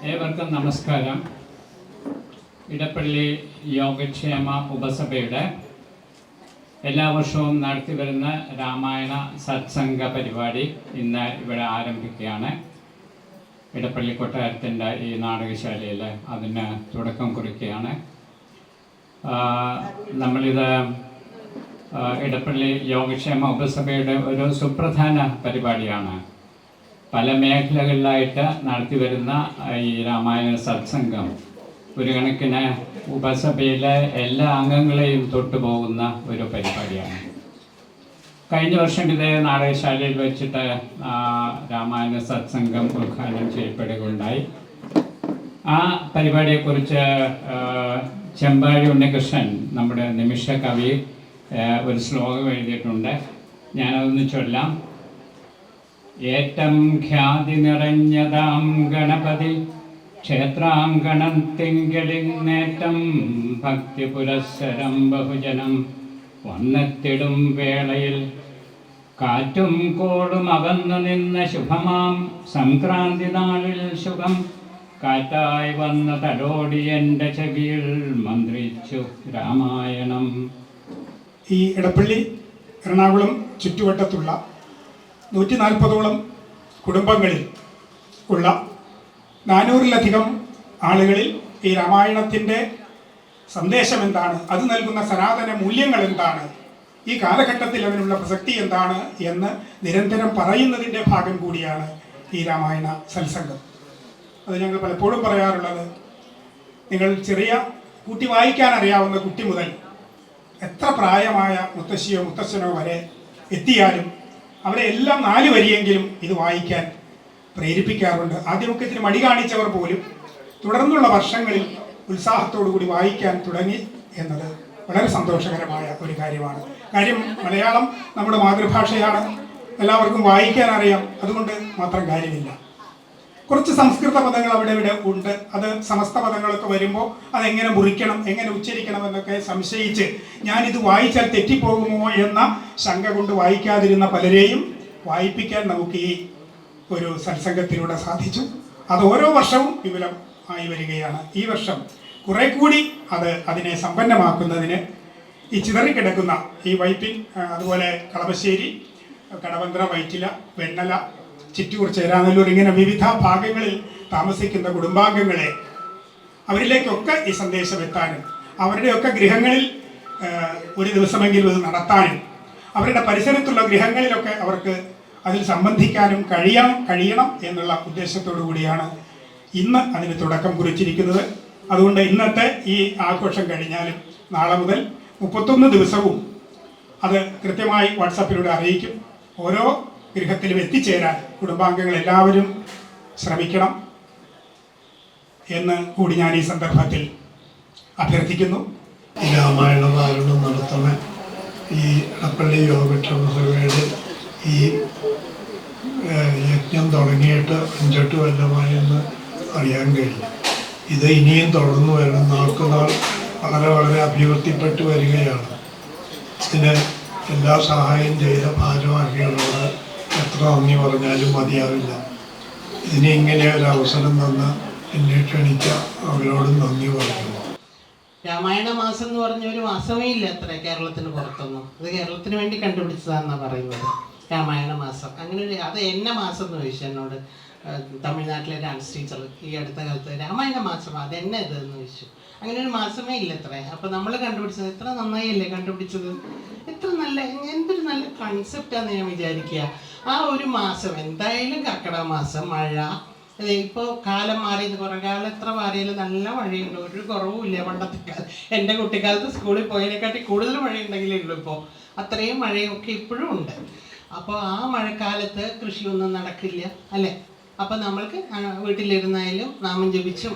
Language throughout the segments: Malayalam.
ഏവർക്കും നമസ്കാരം. ഇടപ്പള്ളി യോഗക്ഷേമ ഉപസഭയുടെ എല്ലാ വർഷവും നടത്തിവരുന്ന രാമായണ സത്സംഗ പരിപാടി ഇന്ന് ഇവിടെ ആരംഭിക്കുകയാണ്. ഇടപ്പള്ളി കൊട്ടാരത്തിൻ്റെ ഈ നാടകശാലയിൽ അതിന് തുടക്കം കുറിക്കുകയാണ്. നമ്മളിത് ഇടപ്പള്ളി യോഗക്ഷേമ ഉപസഭയുടെ ഒരു സുപ്രധാന പരിപാടിയാണ്. പല മേഖലകളിലായിട്ട് നടത്തി വരുന്ന ഈ രാമായണ സത്സംഗം ഒരു കണക്കിന് ഉപസഭയിലെ എല്ലാ അംഗങ്ങളെയും തൊട്ടുപോകുന്ന ഒരു പരിപാടിയാണ്. കഴിഞ്ഞ വർഷം ഇതേ നാടകശാലയിൽ വെച്ചിട്ട് രാമായണ സത്സംഗം ഉദ്ഘാടനം ചെയ്യപ്പെടുകയുണ്ടായി. ആ പരിപാടിയെക്കുറിച്ച് ചെമ്പാഴി ഉണ്ണികൃഷ്ണൻ, നമ്മുടെ നിമിഷ കവി, ഒരു ശ്ലോകം എഴുതിയിട്ടുണ്ട്. ഞാനതൊന്ന് ചൊല്ലാം. ഏറ്റം ഖ്യാതി നിറഞ്ഞതാം ഗണപതി ക്ഷേത്രാങ്കണത്തിങ്കലിൽ നേറ്റം ഭക്തി പുരസ്സരം ബഹുജനം വന്നെത്തിടും വേളയിൽ കാറ്റും കോടും അകന്നു നിന്ന ശുഭമാം സംക്രാന്തി നാളിൽ സുഖം കാറ്റായി വന്ന തലോടി എൻ്റെ ചെവിയിൽ മന്ത്രിച്ചു രാമായണം. ഈ ഇടപ്പള്ളി എറണാകുളം ചുറ്റുവട്ടത്തുള്ള 140ഓളം കുടുംബങ്ങളിൽ ഉള്ള 400-ലധികം ആളുകളിൽ ഈ രാമായണത്തിൻ്റെ സന്ദേശം എന്താണ്, അത് നൽകുന്ന സനാതന മൂല്യങ്ങൾ എന്താണ്, ഈ കാലഘട്ടത്തിൽ അതിനുള്ള പ്രസക്തി എന്താണ് എന്ന് നിരന്തരം പറയുന്നതിൻ്റെ ഭാഗം കൂടിയാണ് ഈ രാമായണ സത്സംഗം. അത് ഞങ്ങൾ പലപ്പോഴും പറയാറുള്ളത്, നിങ്ങൾ ചെറിയ കൂട്ടി വായിക്കാൻ അറിയാവുന്ന കുട്ടി മുതൽ എത്ര പ്രായമായ മുത്തശ്ശിയോ മുത്തശ്ശനോ വരെ എത്തിയാലും അവരെ എല്ലാം 4 വരിയെങ്കിലും ഇത് വായിക്കാൻ പ്രേരിപ്പിക്കാറുണ്ട്. ആദ്യമൊക്കെ ഇത്തിരി മടി കാണിച്ചവർ പോലും തുടർന്നുള്ള വർഷങ്ങളിൽ ഉത്സാഹത്തോടു കൂടി വായിക്കാൻ തുടങ്ങി എന്നത് വളരെ സന്തോഷകരമായ ഒരു കാര്യമാണ്. കാര്യം മലയാളം നമ്മുടെ മാതൃഭാഷയാണ്, എല്ലാവർക്കും വായിക്കാൻ അറിയാം. അതുകൊണ്ട് മാത്രം കാര്യമില്ല. കുറച്ച് സംസ്കൃത പദങ്ങൾ അവിടെ ഇവിടെ ഉണ്ട്. അത് സമസ്ത പദങ്ങളൊക്കെ വരുമ്പോൾ അതെങ്ങനെ മുറിക്കണം, എങ്ങനെ ഉച്ചരിക്കണം എന്നൊക്കെ സംശയിച്ച് ഞാനിത് വായിച്ചാൽ തെറ്റിപ്പോകുമോ എന്ന ശങ്ക കൊണ്ട് വായിക്കാതിരുന്ന പലരെയും വായിപ്പിക്കാൻ നമുക്ക് ഈ ഒരു സത്സംഗത്തിലൂടെ സാധിച്ചു. അത് ഓരോ വർഷവും വിപുലം ആയി വരികയാണ്. ഈ വർഷം കുറെ കൂടി അതിനെ സമ്പന്നമാക്കുന്നതിന് ഈ ചിതറിക്കിടക്കുന്ന ഈ വൈപ്പിൻ, അതുപോലെ കളമശ്ശേരി, കടവന്ത്ര, വൈറ്റില, വെണ്ണല, ചിറ്റൂർ, ചേരാനല്ലൂർ, ഇങ്ങനെ വിവിധ ഭാഗങ്ങളിൽ താമസിക്കുന്ന കുടുംബാംഗങ്ങളെ അവരിലേക്കൊക്കെ ഈ സന്ദേശം എത്താനും അവരുടെയൊക്കെ ഗൃഹങ്ങളിൽ ഒരു ദിവസമെങ്കിലും ഇത് നടത്താനും അവരുടെ പരിസരത്തുള്ള ഗൃഹങ്ങളിലൊക്കെ അവർക്ക് അതിൽ സംബന്ധിക്കാനും കഴിയണം എന്നുള്ള ഉദ്ദേശത്തോടു കൂടിയാണ് ഇന്ന് അതിന് തുടക്കം കുറിച്ചിരിക്കുന്നത്. അതുകൊണ്ട് ഇന്നത്തെ ഈ ആഘോഷം കഴിഞ്ഞാലും നാളെ മുതൽ 31 ദിവസവും അത് കൃത്യമായി വാട്സാപ്പിലൂടെ അറിയിക്കും. ഓരോ ഗൃഹത്തിലും എത്തിച്ചേരാൻ കുടുംബാംഗങ്ങൾ എല്ലാവരും ശ്രമിക്കണം എന്ന് കൂടി ഞാൻ ഈ സന്ദർഭത്തിൽ അഭ്യർത്ഥിക്കുന്നു. രാമായണ പാരായണം നടത്തുന്ന ഈ ഇടപ്പള്ളി യോഗക്ഷേമ സഭയുടെ ഈ യജ്ഞം തുടങ്ങിയിട്ട് 5-8 കൊല്ലമായെന്ന് അറിയാൻ കഴിയും. ഇത് ഇനിയും തുടർന്നു വരണം. നാൾക്കുനാൾ വളരെ വളരെ അഭിവൃദ്ധിപ്പെട്ടു വരികയാണ്. ഇതിന് എല്ലാ സഹായം ചെയ്ത ഭാരവാഹികളോട് എത്ര നന്ദി പറഞ്ഞാലും മതിയാവില്ല. ഇതിന് ഇങ്ങനെ ഒരു അവസരം തന്ന എന്നെ ക്ഷണിച്ച അവരോടും നന്ദി പറയുന്നു. രാമായണ മാസം എന്ന് പറഞ്ഞ ഒരു മാസമേ ഇല്ല അത്ര കേരളത്തിന് പുറത്തൊന്നും. അത് കേരളത്തിന് വേണ്ടി കണ്ടുപിടിച്ചതാണെന്നാണ് പറയുന്നത് രാമായണ മാസം. അങ്ങനെ അത് എന്ന മാസം എന്ന് ചോദിച്ചു എന്നോട് തമിഴ്നാട്ടിലെ ഡാൻസ് ടീച്ചർ ഈ അടുത്ത കാലത്ത്. രാമായണ മാസം അതെന്നെ ഇതെന്ന് ചോദിച്ചു. അങ്ങനെ ഒരു മാസമേ ഇല്ല അത്ര. അപ്പോൾ നമ്മൾ കണ്ടുപിടിച്ചത് എത്ര നന്നായില്ലേ കണ്ടുപിടിച്ചത്. എത്ര നല്ല, എന്തൊരു നല്ല കൺസെപ്റ്റാന്ന് ഞാൻ വിചാരിക്കുക. ആ ഒരു മാസം എന്തായാലും കർക്കിടക മാസം, മഴ, ഇപ്പോൾ കാലം മാറിയത്, കുറേ കാലം എത്ര മാറിയാലും നല്ല മഴയുണ്ട്, ഒരു കുറവുമില്ല. പണ്ടത്തെ കാലം എൻ്റെ കുട്ടിക്കാലത്ത് സ്കൂളിൽ പോയതിനെക്കാട്ടി കൂടുതൽ മഴയുണ്ടെങ്കിലേ ഉള്ളൂ. ഇപ്പോൾ അത്രയും മഴയൊക്കെ ഇപ്പോഴും ഉണ്ട്. അപ്പോൾ ആ മഴക്കാലത്ത് കൃഷിയൊന്നും നടക്കില്ല അല്ലേ. അപ്പോൾ നമ്മൾക്ക് വീട്ടിലിരുന്നായാലും നാമം ജപിച്ചും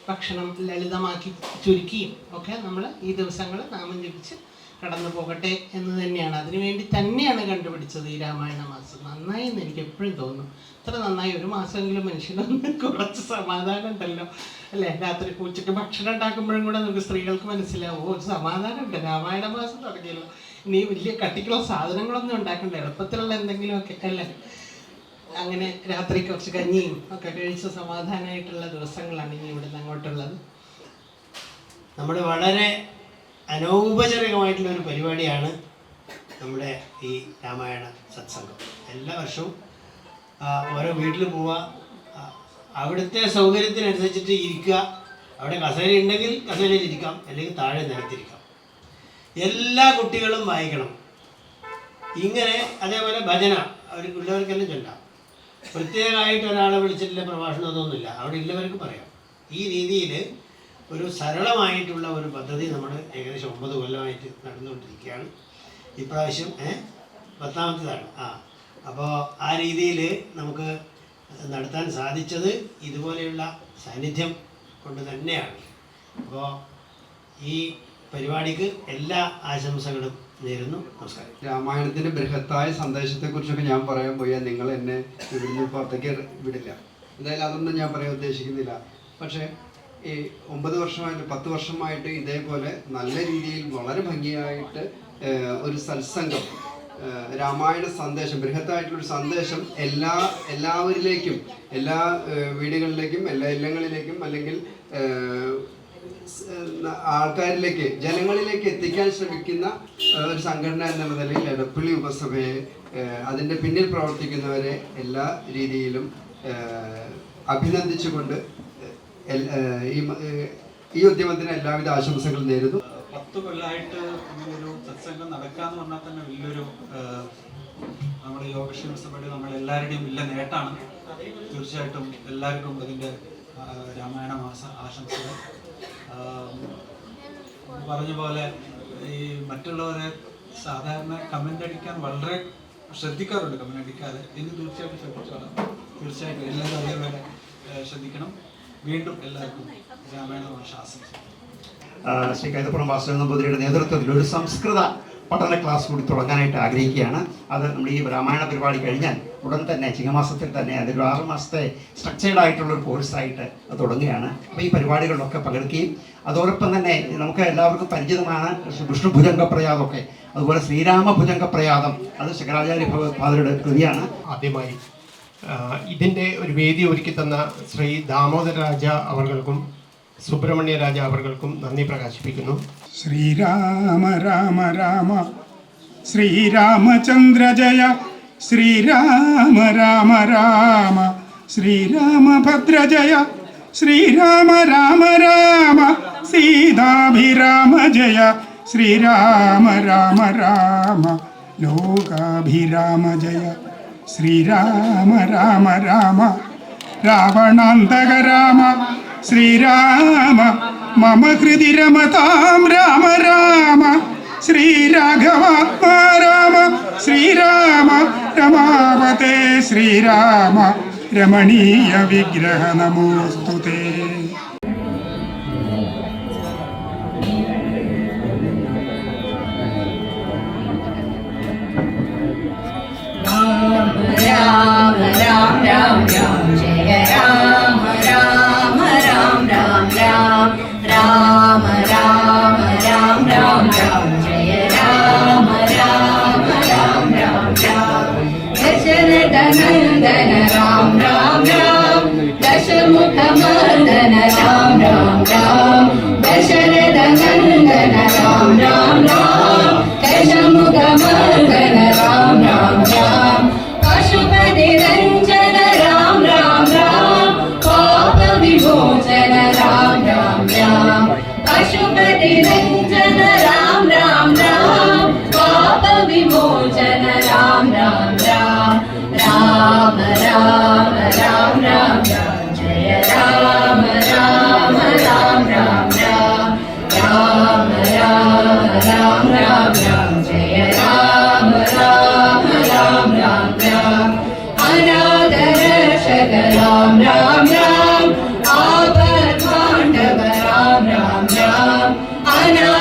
ഭക്ഷണം ലളിതമാക്കി ചുരുക്കിയും ഒക്കെ നമ്മൾ ഈ ദിവസങ്ങൾ നാമം ജപിച്ച് കടന്നു പോകട്ടെ എന്ന് തന്നെയാണ്. അതിനുവേണ്ടി തന്നെയാണ് കണ്ടുപിടിച്ചത് ഈ രാമായണ മാസം. നന്നായി എന്ന് എനിക്ക് എപ്പോഴും തോന്നുന്നു. അത്ര നന്നായി ഒരു മാസമെങ്കിലും മനുഷ്യനൊന്ന് കുറച്ച് സമാധാനം ഉണ്ടല്ലോ അല്ലേ. രാത്രി ഉച്ചയ്ക്ക് ഭക്ഷണം ഉണ്ടാക്കുമ്പോഴും കൂടെ നമുക്ക് സ്ത്രീകൾക്ക് മനസ്സിലാവും, ഒരു സമാധാനം ഉണ്ട്, രാമായണ മാസം തുടങ്ങിയല്ലോ. ഇനി വലിയ കട്ടിക്കുള്ള സാധനങ്ങളൊന്നും ഉണ്ടാക്കണ്ട, എളുപ്പത്തിലുള്ള എന്തെങ്കിലുമൊക്കെ അല്ലേ. അങ്ങനെ രാത്രി കുറച്ച് കഞ്ഞിയും ഒക്കെ കഴിച്ച് സമാധാനമായിട്ടുള്ള ദിവസങ്ങളാണ് ഇനി ഇവിടുന്ന് അങ്ങോട്ടുള്ളത്. നമ്മുടെ വളരെ അനൗപചാരികമായിട്ടുള്ള ഒരു പരിപാടിയാണ് നമ്മുടെ ഈ രാമായണ സത്സംഗം. എല്ലാ വർഷവും ഓരോ വീട്ടിൽ പോവുക, അവിടുത്തെ സൗകര്യത്തിനനുസരിച്ചിട്ട് ഇരിക്കുക. അവിടെ കസേര ഉണ്ടെങ്കിൽ കസേരയിൽ ഇരിക്കാം, അല്ലെങ്കിൽ താഴെ നിലത്തിരിക്കാം. എല്ലാ കുട്ടികളും വായിക്കണം. ഇങ്ങനെ അതേപോലെ ഭജന ഉള്ളവർക്കെല്ലാം ചൊല്ലാം. പ്രത്യേകമായിട്ട് ഒരാളെ വിളിച്ചിട്ടുള്ള പ്രഭാഷണം അതൊന്നുമില്ല, അവിടെ ഉള്ളവർക്ക് പറയാം. ഈ രീതിയിൽ ഒരു സരളമായിട്ടുള്ള ഒരു പദ്ധതി നമ്മൾ ഏകദേശം 9 കൊല്ലമായിട്ട് നടന്നുകൊണ്ടിരിക്കുകയാണ്. ഇപ്രാവശ്യം 10ാമത്തേതാണ്. അപ്പോൾ ആ രീതിയിൽ നമുക്ക് നടത്താൻ സാധിച്ചത് ഇതുപോലെയുള്ള സാന്നിധ്യം കൊണ്ട് തന്നെയാണ്. അപ്പോൾ ഈ പരിപാടിക്ക് എല്ലാ ആശംസകളും നേരുന്നു. നമസ്കാരം. രാമായണത്തിൻ്റെ ബൃഹത്തായ സന്ദേശത്തെക്കുറിച്ചൊക്കെ ഞാൻ പറയാൻ പോയാൽ നിങ്ങൾ എന്നെ ഇവിടുന്ന് പുറത്തേക്ക് വിടില്ല. എന്തായാലും അതൊന്നും ഞാൻ പറയാൻ ഉദ്ദേശിക്കുന്നില്ല. പക്ഷേ ഈ 9 വർഷമായിട്ട് 10 വർഷമായിട്ട് ഇതേപോലെ നല്ല രീതിയിൽ വളരെ ഭംഗിയായിട്ട് ഒരു സത്സംഗം, രാമായണ സന്ദേശം, ബൃഹത്തായിട്ടുള്ളൊരു സന്ദേശം എല്ലാവരിലേക്കും, എല്ലാ വീടുകളിലേക്കും, എല്ലാ ഇല്ലങ്ങളിലേക്കും, അല്ലെങ്കിൽ ആൾക്കാരിലേക്ക്, ജനങ്ങളിലേക്ക് എത്തിക്കാൻ ശ്രമിക്കുന്ന ഒരു സംഘടന എന്നുള്ള നിലയിൽ എടപ്പള്ളി ഉപസഭയെ, അതിൻ്റെ പിന്നിൽ പ്രവർത്തിക്കുന്നവരെ എല്ലാ രീതിയിലും അഭിനന്ദിച്ചുകൊണ്ട് ഈ ഉദ്യമത്തിന് എല്ലാവിധ ആശംസകളും നേരുന്നു. 10 കൊല്ലമായിട്ട് ഇങ്ങനൊരു സത്സംഗം നടക്കാന്ന് പറഞ്ഞാൽ തന്നെ വലിയൊരു നമ്മുടെ യോഗക്ഷേമ സഭയുടെ നമ്മളെല്ലാവരുടെയും വലിയ നേട്ടമാണ്. തീർച്ചയായിട്ടും എല്ലാവർക്കും അതിൻ്റെ രാമായണ മാസ ആശംസകൾ. പറഞ്ഞ പോലെ ഈ മറ്റുള്ളവരെ സാധാരണ കമൻ്റ് അടിക്കാൻ വളരെ ശ്രദ്ധിക്കാറുണ്ട്. കമൻ്റ് അടിക്കാതെ ഇനി തീർച്ചയായിട്ടും ശ്രദ്ധിച്ചോളാം. തീർച്ചയായിട്ടും എല്ലാവരും അതേപോലെ ശ്രദ്ധിക്കണം. വീണ്ടും എല്ലാവർക്കും രാമായണ മാസ ആശംസകൾ. ശ്രീ കൈതപ്പുറം വാസുദേവൻ നമ്പൂതിരിയുടെ നേതൃത്വത്തിൽ ഒരു സംസ്കൃത പഠന ക്ലാസ് കൂടി തുടങ്ങാനായിട്ട് ആഗ്രഹിക്കുകയാണ്. അത് നമ്മൾ ഈ രാമായണ പരിപാടി കഴിഞ്ഞാൽ ഉടൻ തന്നെ ചിങ്ങമാസത്തിൽ തന്നെ അതൊരു 6 മാസത്തെ സ്ട്രക്ചേർഡ് ആയിട്ടുള്ളൊരു കോഴ്സായിട്ട് അത് തുടങ്ങുകയാണ്. അപ്പോൾ ഈ പരിപാടികളിലൊക്കെ പങ്കെടുക്കുകയും അതോടൊപ്പം തന്നെ നമുക്ക് എല്ലാവർക്കും പരിചിതമാണ് വിഷ്ണു ഭുജംഗപ്രയാദമൊക്കെ, അതുപോലെ ശ്രീരാമ ഭുജംഗപ്രയാദം, അത് ശങ്കരാചാര്യ ഭഗവത്പാദരുടെ കൃതിയാണ്. ആദ്യമായി ഇതിൻ്റെ ഒരു വേദി ഒരുക്കി തന്ന ശ്രീ ദാമോദര രാജ അവർക്കും സുബ്രഹ്മണ്യ രാജ അവർക്കും നന്ദി പ്രകാശിപ്പിക്കുന്നു. ശ്രീരാമ രാമ രാമ ശ്രീരാമചന്ദ്ര ജയ, ശ്രീരാമ രാമ രാമ ശ്രീരാമഭദ്ര ജയ, ശ്രീരാമ രാമ രാമ സീതാഭിരാമ ജയ, ശ്രീരാമ രാമ രാമ ലോകാഭിരാമ ജയ, ശ്രീരാമ രാമ രാമ രാവണാന്തക രാമ, ശ്രീരാമ മമ ഹൃദി രമതാം രാമ രാമ, ശ്രീരാഘവാത്മാ രാമ, ശ്രീരാമ രമാവതേ, ശ്രീരാമ രമണീയ വിഗ്രഹ നമോസ്തുതേ. രാമ രാം രാം രാം ജയ രാമ രാമ രാം രാം രാം രാമ രാമ രാം രാം രാം ജയ രാമ രാമ രാം രാം രാം ദശരഥ നന്ദന രാം രാം രാം ദശമുഖ മർദന രാം രാം രാം ദശരഥ നന്ദന രാം രാം രാം ദശമുഖ മർദന രാം രാം രാം പശുപതി രഞ്ജന രാം രാം രാം പാപ വിമോചന രാം രാം രാം പശുപതി രഞ്ജന രാം രാം രാം പാപ വിമോചന രാം രാം രാം രാമ രാമ രാം രാം രാം ജയ രാമ രാമ രാം രാം രാം രാമ രാമ രാം രാം രാം ജയ രാമ രാമ രാം രാം രാം അനാഥ രക്ഷക രാം രാം രാം ആപദ്ബാന്ധവ രാം രാം രാം അനാഥ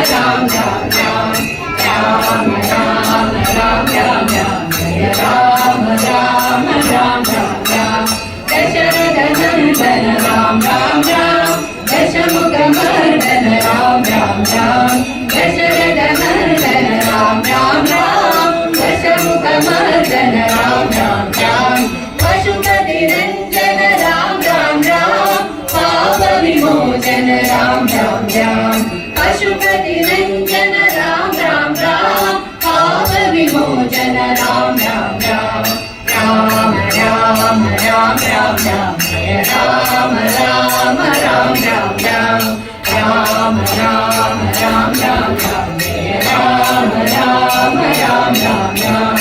രാം രാം രാം രാമ രാമ രാം രാം രാം ജയ രാമ രാമ രാം രാം രാം ദശരഥ നന്ദന രാം രാം രാം ദശമുഖമർദന രാം രാം രാം ദശരഥ നന്ദന രാം രാം രാം ദശമുഖമർദന രാം രാം രാം പശുപതി രഞ്ജന രാം രാം രാം പാപ വിമോചന രാം രാം രാം പശുപതി രഞ്ജന രാം രാം രാം പാപ വിമോചന രാം രാം രാം രാമ രാമ രാം രാം രാം ജയ രാമ രാമ രാം രാം രാം രാമ രാമ രാം രാം രാം ജയ രാമ രാമ രാം രാം രാം